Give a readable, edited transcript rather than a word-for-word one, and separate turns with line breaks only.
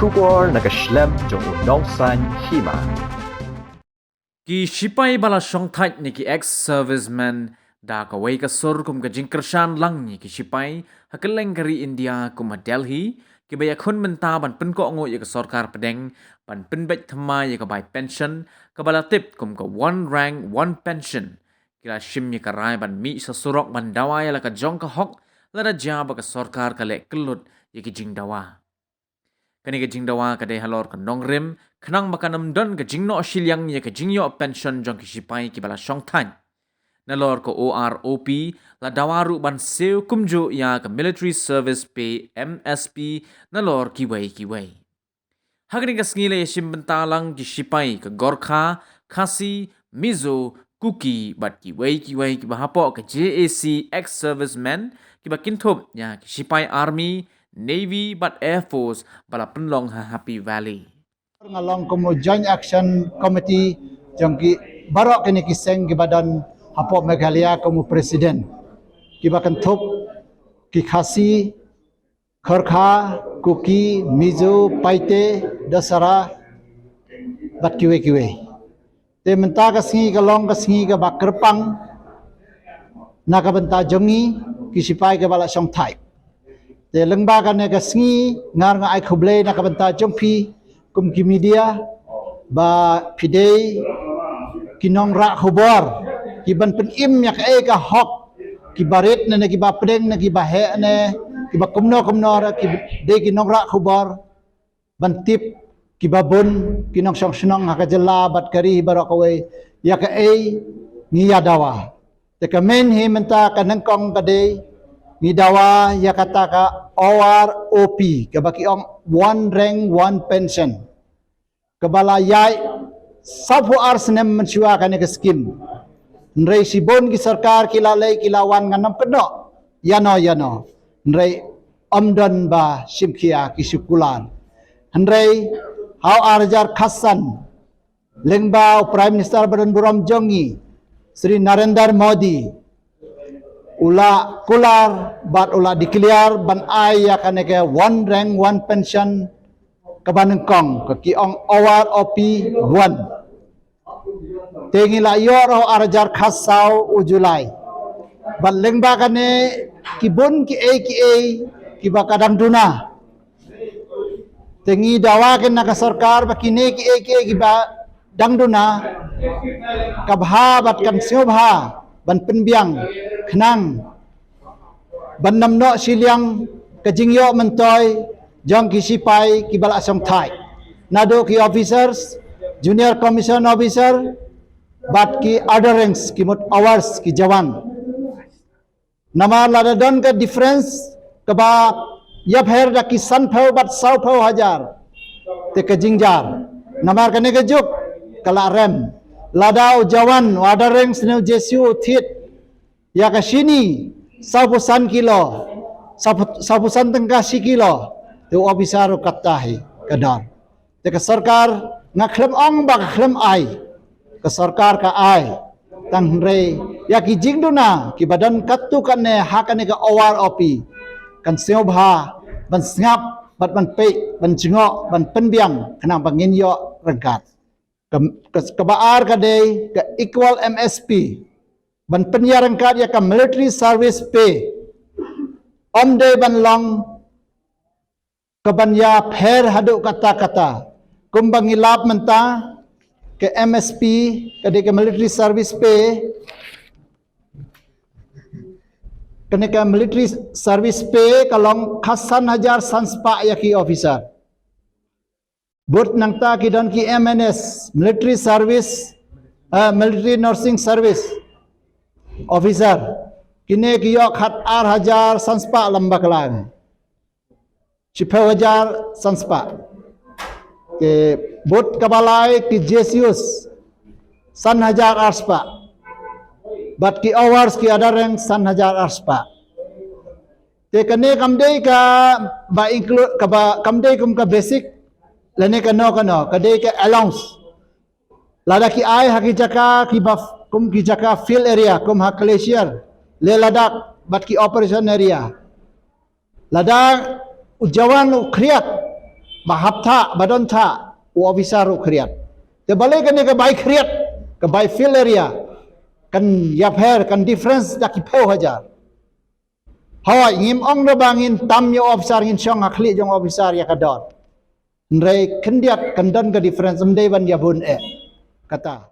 Kubor nakaslem jong unongsan hima.
Ki sipai bala songthait ni ki ex-serviceman da ka wei ka sur kum ka jingkershan lang ni ki sipai hakeleng kari India kum Delhi ki baya khun menta ban pen ko ngo ya ka sarkar pedeng ban pen bet thama ya ka bai pension ka bala tip kum ka one rank one pension kila shim ya ka rai ban mi sa surok ban dawa ya la ka jong ka hok la da ja ba ka sarkar ka le kelut ya ki jing dawa kani ka jing dawa ka de halor ka nongrim khnang makanam don ka jingno shilyang ya ka jingyo pension jong ki sipai ki bala songthan nalor ko OROP la dawaru ban seu kumjo ya ka military service pay MSP nalor ki wei hagni ka ngile yashim bentalang ki sipai ka gorkha khasi mizo kuki bat ki wei ki bahapo ka JAC ex servicemen ki bakinthop ya ki sipai army Navy but Air Force bala penlong ha Happy Valley.
Ngalong komo Joint Action Committee jangki barok kini kiseng ki badan Hapo Meghalaya komo presiden. Ki bakan thop ki khasi kharkha kuki mizo paite dasara bat kiwe. Te menta ka singi ka long ka singi ka bakrpang na ka benta jongi ki sipai ka bala song thai. Te lengba ka ne ka singi ngar nga ai khuble na ka benta jongpi kum ki media ba pidei kinong ra khobor ki ban pen im yak e ka hok ki barit ne ki ba preng ne ki ba he ne ki ba kumno ra ki de kinong ra khobor ban tip ki ba bun kinong song snong ha ka jela bat kari barok we yak e ni ya dawa te ka men he menta ka nangkong ka de ni dawa ya kata ka OROP ka baki ong one rank one pension kabala yai sapu arsnem mensiwa kan ke skim nrei sibon ki sarkar kilalai kilawan nganam keno yano nrei amdan ba simkhia ki sikulan nrei hau arjar khasan lengba prime minister badan buram jongi Sri Narendra Modi ula kular bat ula declare ban ai ya kan ke one rank one pension kabaneng kong ki ong OROP 1 tengi la yoro arjar khasau u Julai ban lengba kane ki bun ki ki bakadang duna tengi dawa ken na sarkar bakine ki ba dang duna kabha bat kan siobha ban penbiang khnang ban namno silyang kajingyo mentoy jong ki sipai ki bala song thai nado ki officers junior commission officer bat ki other ranks ki mot hours ki jawan nama lada don ka difference ka ba yap her da ki san phau bat sau phau hajar te ka jingjar namar ka ne ka juk kala rem ladau jawan other ranks ne jesu thit ya ka sini sapusan kilo sapusan tengka si kilo tu officer katahi kadar te ka sarkar ngakhlem ong ba khlem ai ka sarkar ka ai tang re ya ki jingduna ki badan kattu kan ne hakane ka OROP kan seobha ban ngap bat ban pe ban jingo ban penbiang kana bangin yo rengkat ka baar ka de ka equal MSP ban penyarang kad ya ka military service pay omde ban long kabanya pher hadu kata kumbang ilap menta ke MSP ke military service pay kene ka military service pay kalong khasan hajar sanspa ya ki officer but nangta ki don ki MNS military service military nursing service officer kine ki yok hat ar hajar sanspa lamba kalang Cipa wajar sanspa ke bot kabalai ki jesius san hajar arspa bat ki hours ki ada reng san hajar arspa te kane kamdei ka ba include ka ba kamdei kum ka basic lane ka no kadei ka allowance lada ki ai haki jaka ki ba kum ki jaka field area kum ha glacier le ladak bat ki operation area lada ujawan ukriat mahap tha badon tha u officer ru kriat te balik kan ke bai kriat ke bai fill area kan yapher kan difference dak ki pheu hajar hawa ngim ong do bangin tam yo officer ngin chong akhli jong officer ya kadot nrei kendiat kandan ke difference mdei ban ya bun kata